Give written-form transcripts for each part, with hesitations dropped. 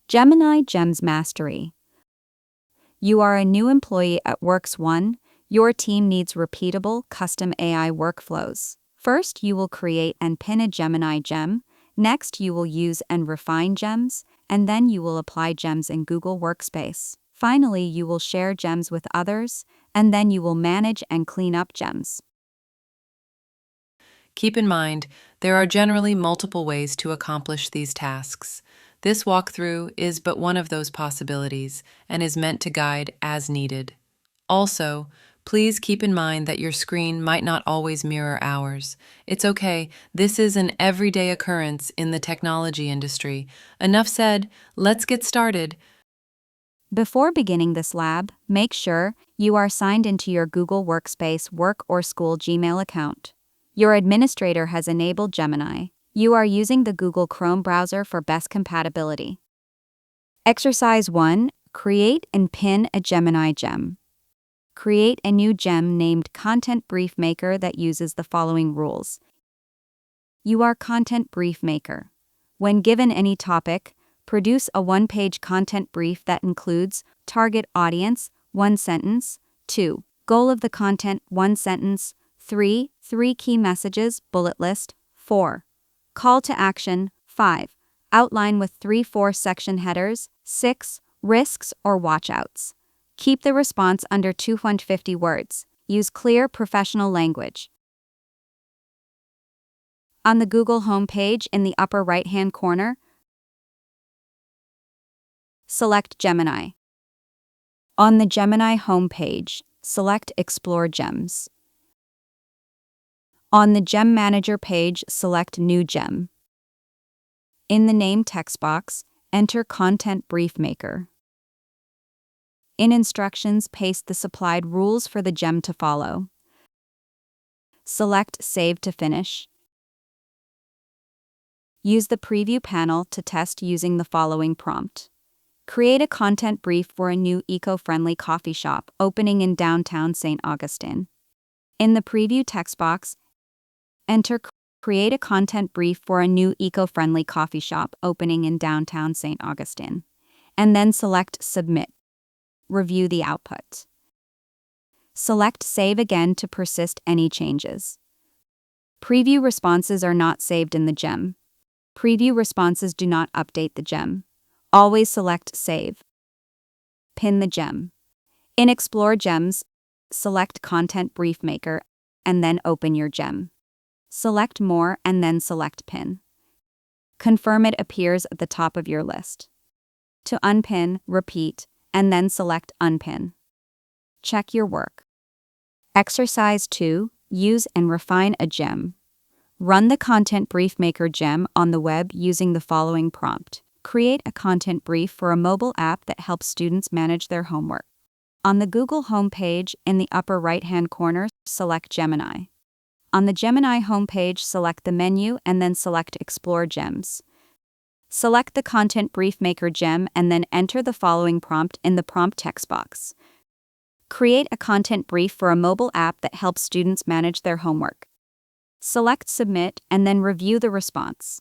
Gemini Gems Mastery. You are a new employee at Works One. Your team needs repeatable, custom AI workflows. First, you will create and pin a Gemini gem. Next, you will use and refine gems, and then you will apply gems in Google Workspace. Finally, you will share gems with others, and then you will manage and clean up gems. Keep in mind, there are generally multiple ways to accomplish these tasks. This walkthrough is but one of those possibilities and is meant to guide as needed. Also, please keep in mind that your screen might not always mirror ours. It's okay, this is an everyday occurrence in the technology industry. Enough said, let's get started. Before beginning this lab, make sure you are signed into your Google Workspace work or school Gmail account. Your administrator has enabled Gemini. You are using the Google Chrome browser for best compatibility. Exercise 1. Create and pin a Gemini gem. Create a new gem named Content Brief Maker that uses the following rules. You are Content Brief Maker. When given any topic, produce a one-page content brief that includes target audience, 1 sentence, 2. Goal of the content, 1 sentence, 3. 3 key messages, bullet list, 4. Call to action, 5. Outline with 3-4 section headers, 6. Risks or watchouts. Keep the response under 250 words. Use clear professional language. On the Google homepage in the upper right-hand corner, select Gemini. On the Gemini homepage, select Explore Gems. On the Gem Manager page, select New Gem. In the name text box, enter Content Brief Maker. In instructions, paste the supplied rules for the gem to follow. Select Save to finish. Use the preview panel to test using the following prompt. Create a content brief for a new eco-friendly coffee shop opening in downtown St. Augustine. In the preview text box, enter Create a content brief for a new eco-friendly coffee shop opening in downtown St. Augustine, and then select Submit. Review the output. Select Save again to persist any changes. Preview responses are not saved in the gem. Preview responses do not update the gem. Always select Save. Pin the gem. In Explore Gems, select Content Brief Maker and then open your gem. Select More and then select Pin. Confirm it appears at the top of your list. To unpin, repeat, and then select Unpin. Check your work. Exercise 2. Use and refine a gem. Run the Content Brief Maker gem on the web using the following prompt. Create a content brief for a mobile app that helps students manage their homework. On the Google homepage, in the upper right-hand corner, select Gemini. On the Gemini homepage, select the menu and then select Explore Gems. Select the Content Brief Maker gem and then enter the following prompt in the prompt text box. Create a content brief for a mobile app that helps students manage their homework. Select Submit and then review the response.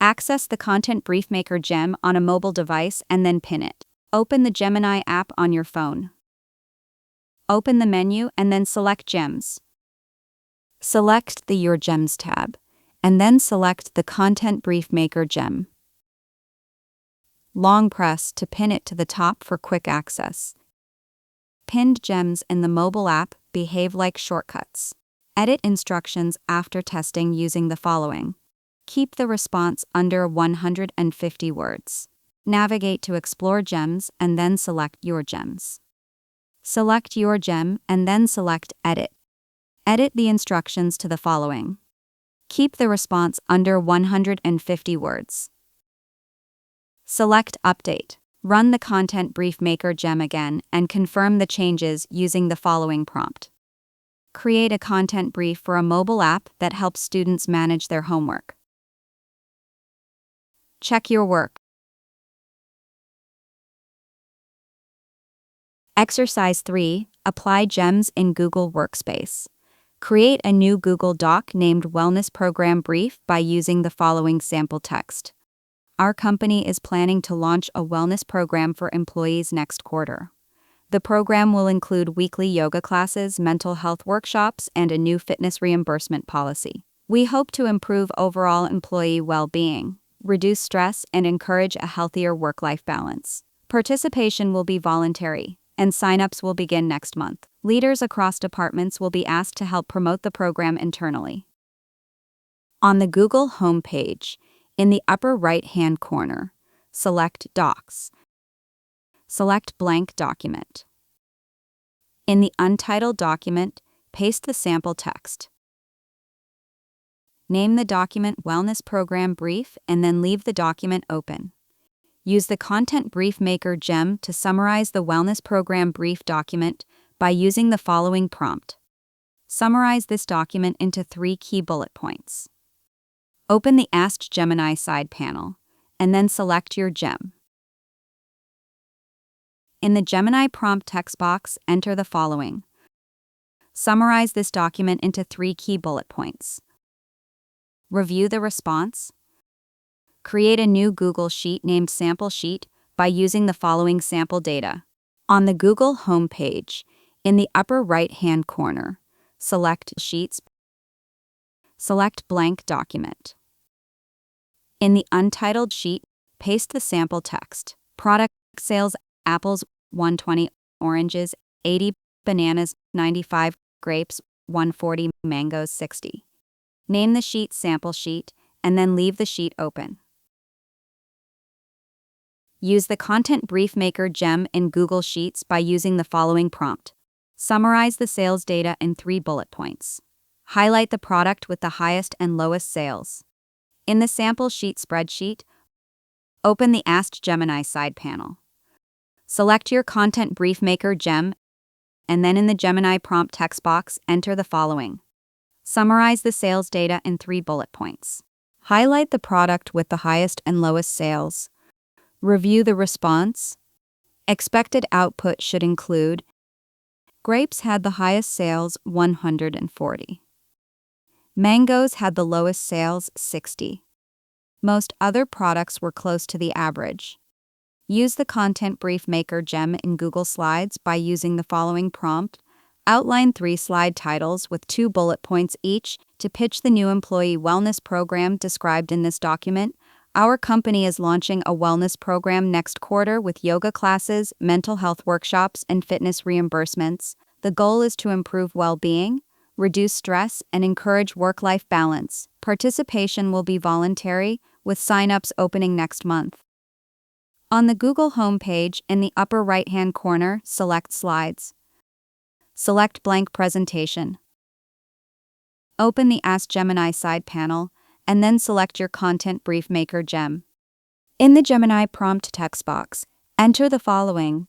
Access the Content Brief Maker gem on a mobile device and then pin it. Open the Gemini app on your phone. Open the menu and then select Gems. Select the Your Gems tab, and then select the Content Brief Maker gem. Long press to pin it to the top for quick access. Pinned gems in the mobile app behave like shortcuts. Edit instructions after testing using the following. Keep the response under 150 words. Navigate to Explore Gems and then select Your Gems. Select your gem and then select Edit. Edit the instructions to the following. Keep the response under 150 words. Select Update. Run the Content Brief Maker gem again and confirm the changes using the following prompt. Create a content brief for a mobile app that helps students manage their homework. Check your work. Exercise 3. Apply gems in Google Workspace. Create a new Google Doc named Wellness Program Brief by using the following sample text. our company is planning to launch a wellness program for employees next quarter. The program will include weekly yoga classes, mental health workshops, and a new fitness reimbursement policy. We hope to improve overall employee well-being, reduce stress, and encourage a healthier work-life balance. Participation will be voluntary, and sign-ups will begin next month. Leaders across departments will be asked to help promote the program internally. On the Google homepage, in the upper right-hand corner, select Docs. Select Blank Document. In the untitled document, paste the sample text. Name the document Wellness Program Brief and then leave the document open. Use the Content Brief Maker gem to summarize the Wellness Program Brief document by using the following prompt. Summarize this document into 3 key bullet points. Open the Ask Gemini side panel, and then select your gem. In the Gemini prompt text box, enter the following. Summarize this document into 3 key bullet points. Review the response. Create a new Google Sheet named Sample Sheet by using the following sample data. On the Google homepage, in the upper right-hand corner, select Sheets. Select Blank Document. In the untitled sheet, paste the sample text. Product sales: apples 120, oranges 80, bananas 95, grapes 140, mangoes 60. Name the sheet Sample Sheet, and then leave the sheet open. Use the Content Brief Maker gem in Google Sheets by using the following prompt. Summarize the sales data in 3 bullet points. Highlight the product with the highest and lowest sales. In the Sample Sheet spreadsheet, open the Ask Gemini side panel. Select your Content Brief Maker gem, and then in the Gemini prompt text box, enter the following. Summarize the sales data in 3 bullet points. Highlight the product with the highest and lowest sales. Review the response. Expected output should include: grapes had the highest sales, 140. Mangoes had the lowest sales, 60. Most other products were close to the average. Use the Content Brief Maker gem in Google Slides by using the following prompt. Outline 3 slide titles with 2 bullet points each to pitch the new employee wellness program described in this document. Our company is launching a wellness program next quarter with yoga classes, mental health workshops, and fitness reimbursements. The goal is to improve well-being, reduce stress, and encourage work-life balance. Participation will be voluntary, with sign-ups opening next month. On the Google homepage, in the upper right-hand corner, select Slides. Select Blank Presentation. Open the Ask Gemini side panel, and then select your Content Brief Maker gem. In the Gemini prompt text box, enter the following.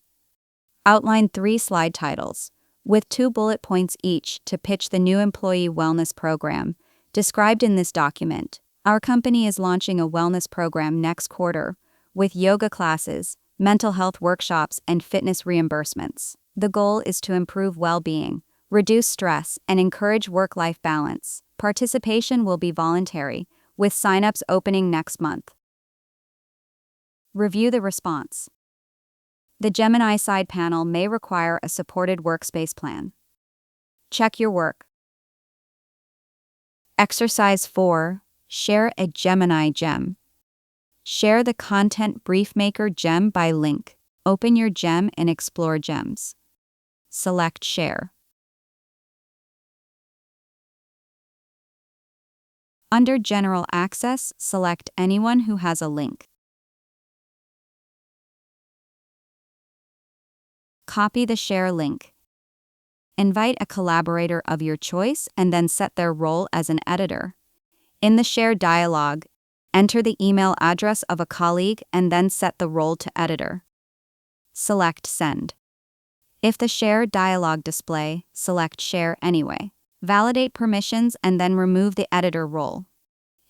Outline 3 slide titles, with 2 bullet points each to pitch the new employee wellness program described in this document. Our company is launching a wellness program next quarter with yoga classes, mental health workshops, and fitness reimbursements. The goal is to improve well-being, reduce stress, and encourage work-life balance. Participation will be voluntary, with sign-ups opening next month. Review the response. The Gemini side panel may require a supported workspace plan. Check your work. Exercise 4. Share a Gemini gem. Share the Content Brief Maker gem by link. Open your gem and explore gems. Select Share. Under General Access, select Anyone who has a link. Copy the share link. Invite a collaborator of your choice and then set their role as an editor. In the share dialog, enter the email address of a colleague and then set the role to editor. Select Send. If the share dialog display, select Share Anyway. Validate permissions and then remove the editor role.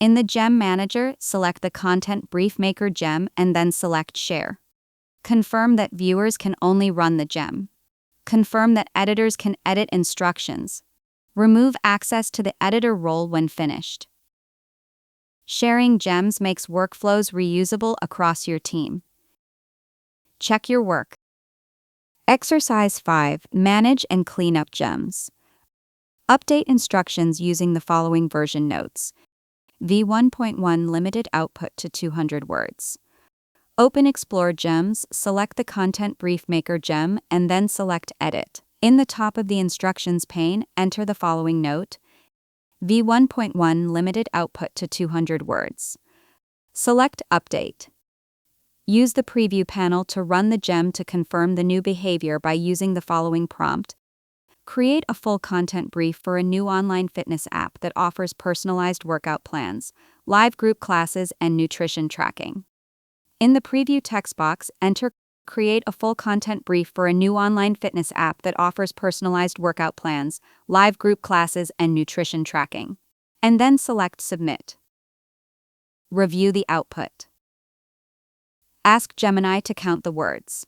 In the Gem Manager, select the Content Brief Maker gem and then select Share. Confirm that viewers can only run the gem. Confirm that editors can edit instructions. Remove access to the editor role when finished. Sharing gems makes workflows reusable across your team. Check your work. Exercise 5. Manage and clean up gems. Update instructions using the following version notes. V1.1 limited output to 200 words. Open Explore Gems, select the Content Brief Maker gem, and then select Edit. In the top of the instructions pane, enter the following note. V1.1 limited output to 200 words. Select Update. Use the preview panel to run the gem to confirm the new behavior by using the following prompt. Create a full content brief for a new online fitness app that offers personalized workout plans, live group classes, and nutrition tracking. In the preview text box, enter Create a full content brief for a new online fitness app that offers personalized workout plans, live group classes, and nutrition tracking. And then select Submit. Review the output. Ask Gemini to count the words.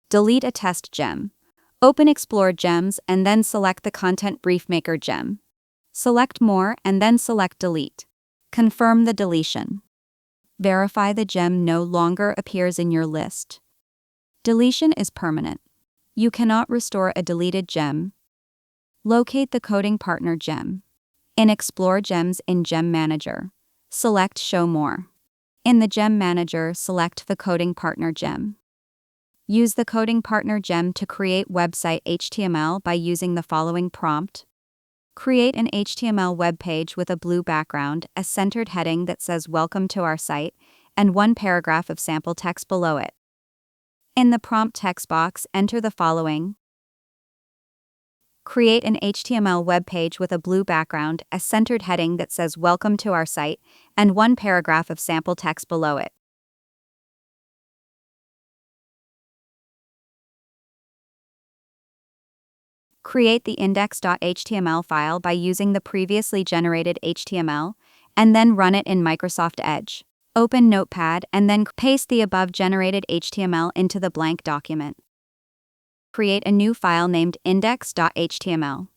Delete a test gem. Open Explore Gems and then select the Content Brief Maker gem. Select More and then select Delete. Confirm the deletion. Verify the gem no longer appears in your list. Deletion is permanent. You cannot restore a deleted gem. Locate the coding partner gem. In Explore Gems in Gem Manager, select Show More. In the Gem Manager, select the coding partner gem. Use the coding partner gem to create website HTML by using the following prompt. Create an HTML web page with a blue background, a centered heading that says Welcome to our site, and one paragraph of sample text below it. In the prompt text box, enter the following. Create an HTML web page with a blue background, a centered heading that says Welcome to our site, and one paragraph of sample text below it. Create the index.html file by using the previously generated HTML, and then run it in Microsoft Edge. Open Notepad and then paste the above generated HTML into the blank document. Create a new file named index.html.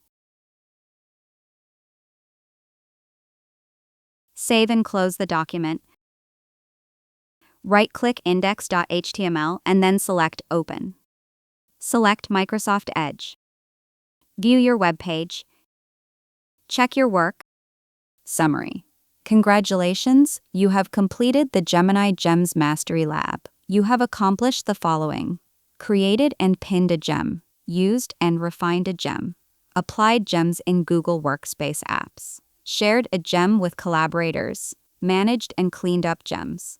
Save and close the document. Right-click index.html and then select Open. Select Microsoft Edge. View your web page. Check your work. Summary. Congratulations, you have completed the Gemini Gems Mastery Lab. You have accomplished the following: created and pinned a gem, used and refined a gem, applied gems in Google Workspace apps, shared a gem with collaborators, managed and cleaned up gems.